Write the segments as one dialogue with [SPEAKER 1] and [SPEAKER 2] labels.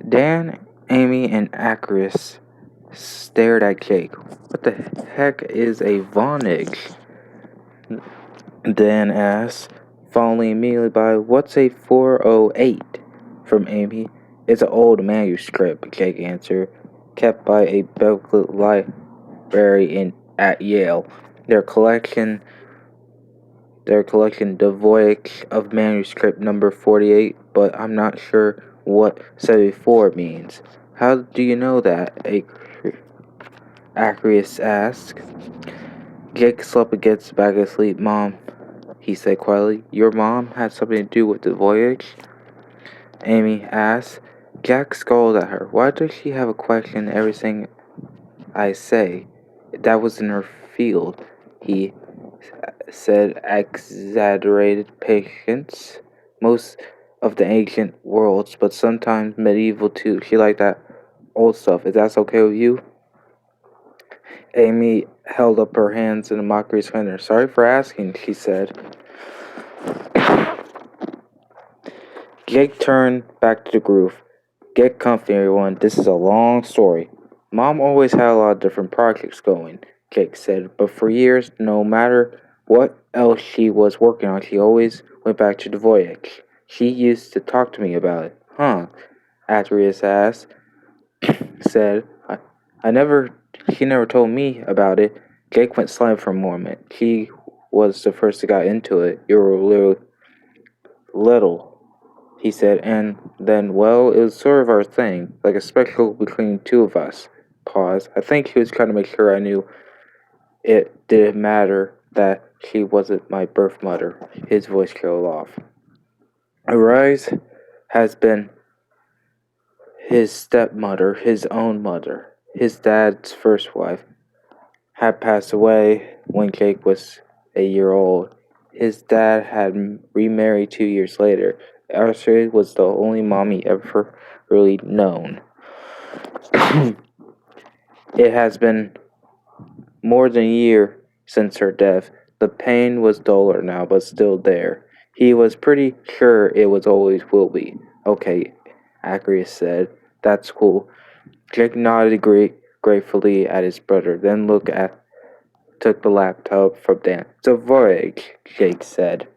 [SPEAKER 1] Dan, Amy, and Acris stared at Jake. What the heck is a Vonage? Dan asked, following immediately by, "What's a 408? From Amy. "It's an old manuscript," Jake answered, "kept by a Berkeley library at Yale. Their collection devoid of manuscript number 48, but I'm not sure what 74 means." "How do you know that?" Acreus asked. Jake slept against the back of sleep. "Mom," he said quietly. "Your mom had something to do with the voyage?" Amy asked. Jack scolded at her. "Why does she have a question everything I say? That was in her field," he said, exaggerated patience. "Most of the ancient worlds, but sometimes medieval too. She liked that old stuff. If that's okay with you?" Amy held up her hands in a mockery splendor. "Sorry for asking," she said. Jake turned back to the groove. "Get comfy, everyone. This is a long story." "Mom always had a lot of different projects going," Jake said, "but for years, no matter what else she was working on, she always went back to the voyage. She used to talk to me about it." "Huh?" Atreus said. I never, she never told me about it." Jake went silent for a moment. "She was the first that got into it. You were little," he said, "and then, well, it was sort of our thing, like a spectacle between two of us." Pause. "I think he was trying to make sure I knew it didn't matter that she wasn't my birth mother." His voice trailed off. Arise has been his stepmother, his own mother. His dad's first wife had passed away when Jake was a year old. His dad had remarried 2 years later. Ashley was the only mom he ever really known. It has been more than a year since her death. The pain was duller now, but still there. He was pretty sure it was always will be. "Okay," Acreus said. "That's cool." Jake nodded gratefully at his brother, then took the laptop from Dan. "It's a voyage," Jake said.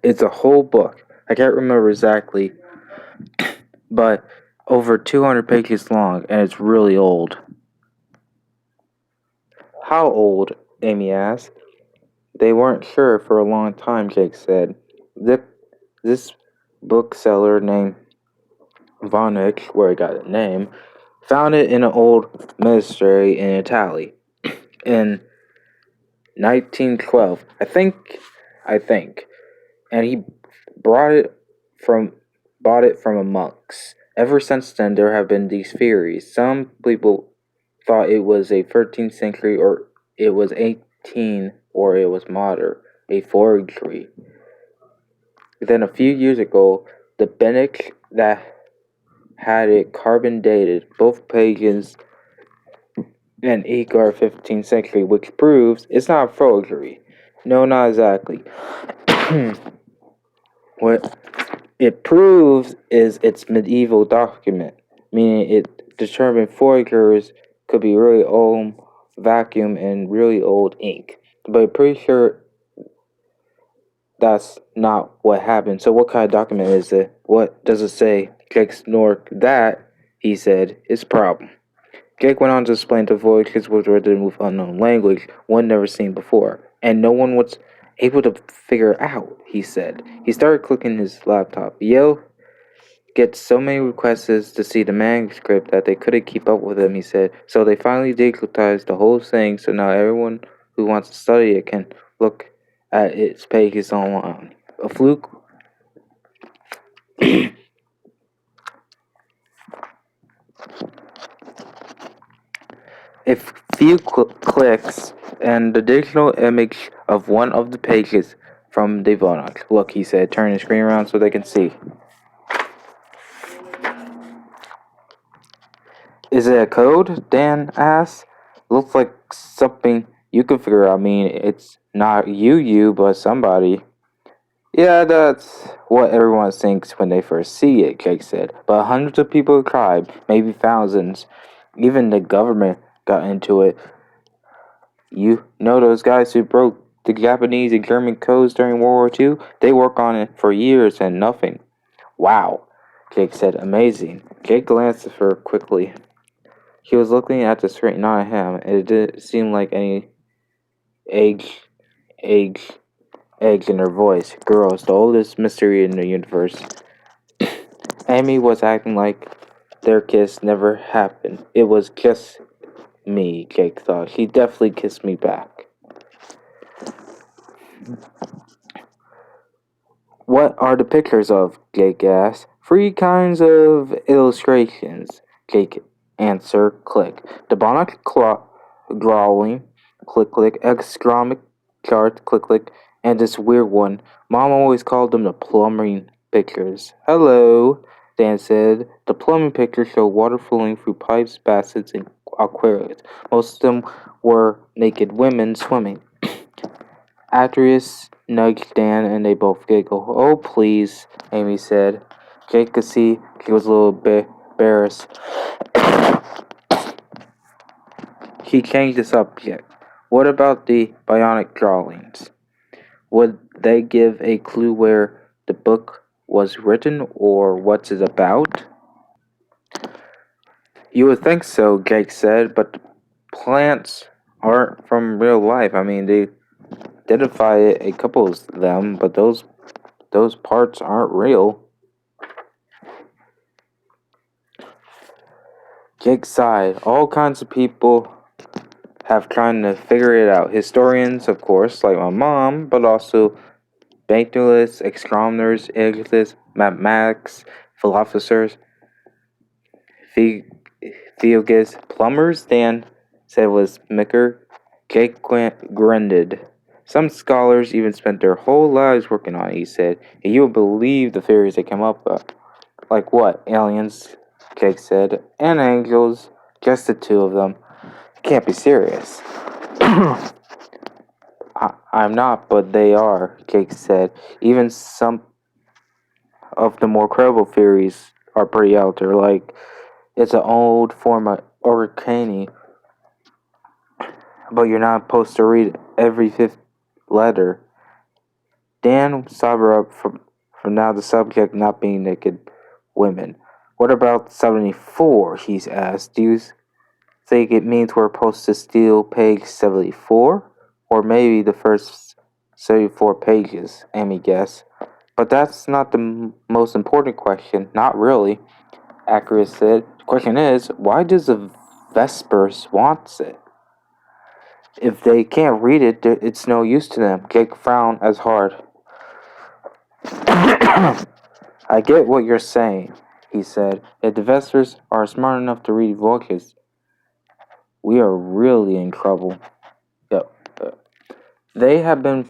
[SPEAKER 1] "It's a whole book. I can't remember exactly, but over 200 pages long, and it's really old." "How old?" Amy asked. "They weren't sure for a long time," Jake said. This bookseller named Vonich, where he got the name, found it in an old monastery in Italy in 1912. I think. And he brought it from bought it from a monk's. Ever since then, there have been these theories. Some people thought it was a 13th century, or it was 18, or it was modern, a forgery. Then a few years ago, the Benedict that had it carbon dated, both pages and Egar 15th century, which proves it's not a forgery. No, not exactly. What it proves is its medieval document, meaning it determined forgers could be really old vacuum and really old ink. But I'm pretty sure that's not what happened. So what kind of document is it? What does it say? Jake snorted. "That," he said, "is a problem." Jake went on to explain the voyages was written with unknown language, one never seen before, and no one was able to figure out, he said. He started clicking his laptop. Yale gets so many requests to see the manuscript that they couldn't keep up with him, he said. So they finally digitized the whole thing, so now everyone who wants to study it can look at its pages online. A fluke. A few clicks and the digital image of one of the pages from the Vonox. "Look," he said, turning the screen around so they can see. "Is it a code?" Dan asked. "Looks like something you can figure out. I mean, it's not you, but somebody." Yeah, that's what everyone thinks when they first see it, Jake said. But hundreds of people cried, maybe thousands. Even the government got into it. You know those guys who broke the Japanese and German codes during World War II? They work on it for years and nothing. Wow, Jake said, amazing. Jake glanced at her quickly. He was looking at the screen, not at him, and it didn't seem like any eggs, eggs, eggs in her voice. Girls, the oldest mystery in the universe. Amy was acting like their kiss never happened. It was just me, Jake thought. He definitely kissed me back. What are the pictures of? Jake asked. Three kinds of illustrations. Jake answered. Click. Demonic growling. Click, click. Economic chart. Click, click. And this weird one. Mom always called them the plumbing pictures. Hello, Dan said. The plumbing pictures show water flowing through pipes, baskets, and aquariums. Most of them were naked women swimming. Actress nudged Dan and they both giggled. Oh, please, Amy said. Jake could see she was a little bit embarrassed. He changed the subject. What about the bionic drawings? Would they give a clue where the book was written or what's it about? You would think so, Jake said, but the plants aren't from real life. I mean, they identify a couple of them, but those parts aren't real. Jake sighed. All kinds of people have trying to figure it out. Historians, of course, like my mom, but also banknotes, astronomers, ethicists, mathematics, philosophers, theologians, plumbers, Dan said was Micker. Jake grunted. Some scholars even spent their whole lives working on it, he said. And you would believe the theories they came up with. Like what? Aliens, Jake said. And angels. Just the two of them. Can't be serious. I'm not, but they are, Jake said. Even some of the more credible theories are pretty out there, like it's an old form of origami, but you're not supposed to read every fifth letter. Dan sobered up from now the subject not being naked women. What about 74? He's asked. Do you think it means we're supposed to steal page 74? Or maybe the first 74 pages, Amy guessed. But that's not the most important question. Not really, Acris said. The question is, why does the Vespers want it? If they can't read it, it's no use to them. Jake frowned as hard. I get what you're saying, he said. If the Vespers are smart enough to read voices, we are really in trouble. Yep. They have been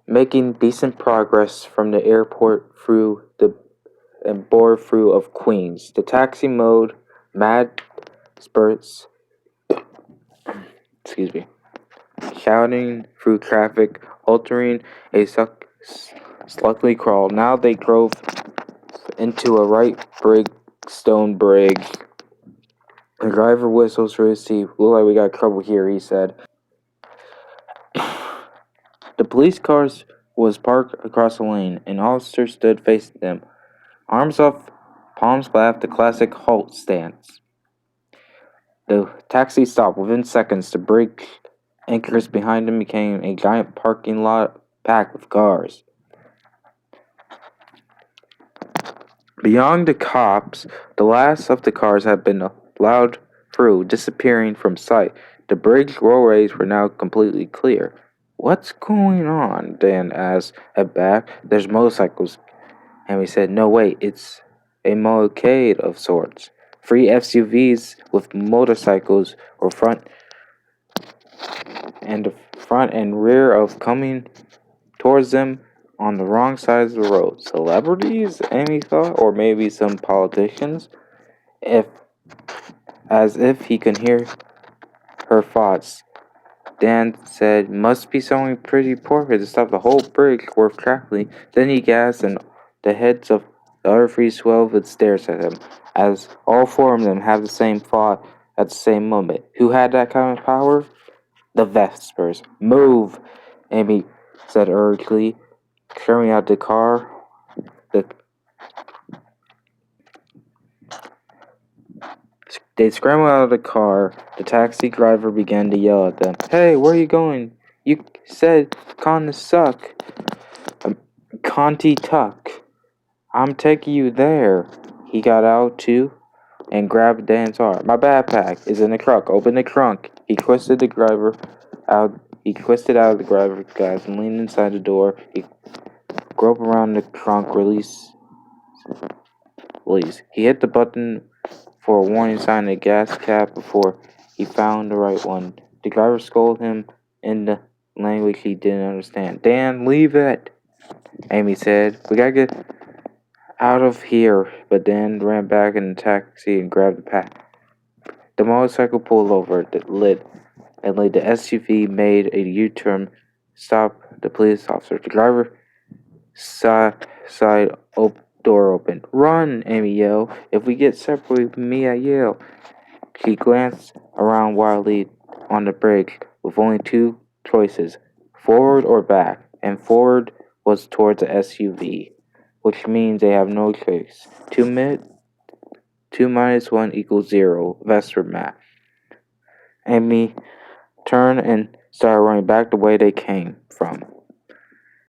[SPEAKER 1] making decent progress from the airport through the and bore through of Queens. The taxi mode, mad spurts, excuse me, shouting through traffic, altering a slugly crawl. Now they drove into a right stone brig. The driver whistles through his seat. Look like we got trouble here, he said. The police car was parked across the lane. An officer stood facing them. Arms up, palms clasped, the classic halt stance. The taxi stopped. Within seconds, the brig anchors behind him became a giant parking lot packed with cars. Beyond the cops, the last of the cars had been allowed through, disappearing from sight. The brig's roadways were now completely clear. What's going on? Dan asked at back. There's motorcycles. And we said, no, wait, it's a motorcade of sorts. 3 SUVs with motorcycles were front and rear of coming towards them on the wrong sides of the road. Celebrities, Amy thought, or maybe some politicians. As if he could hear her thoughts. Dan said, "Must be something pretty perfect to stop the whole bridge worth traveling." Then he gasped, and the heads of the other three swelled with stares at him, as all four of them had the same thought at the same moment. Who had that kind of power? The Vespers. "Move," Amy said urgently, screaming out the car. The They scrambled out of the car. The taxi driver began to yell at them. "Hey, where are you going? You said Con suck. Conti tuck. I'm taking you there." He got out too and grabbed Dan's arm. "My backpack is in the trunk. Open the trunk." He twisted out of the driver's glass and leaned inside the door. He groped around the trunk, release. He hit the button for a warning sign in the gas cap before he found the right one. The driver scolded him in the language he didn't understand. "Dan, leave it," Amy said. "We gotta get out of here." But Dan ran back in the taxi and grabbed the pack. The motorcycle pulled over the lid and laid the SUV made a U-turn, stopped the police officer. The driver side door open. "Run!" Amy yelled. "If we get separated, me at Yale." She glanced around wildly on the bridge with only two choices, forward or back, and forward was towards the SUV, which means they have no choice. 2 minus 1 equals 0, Vespers math. Amy turned and started running back the way they came from.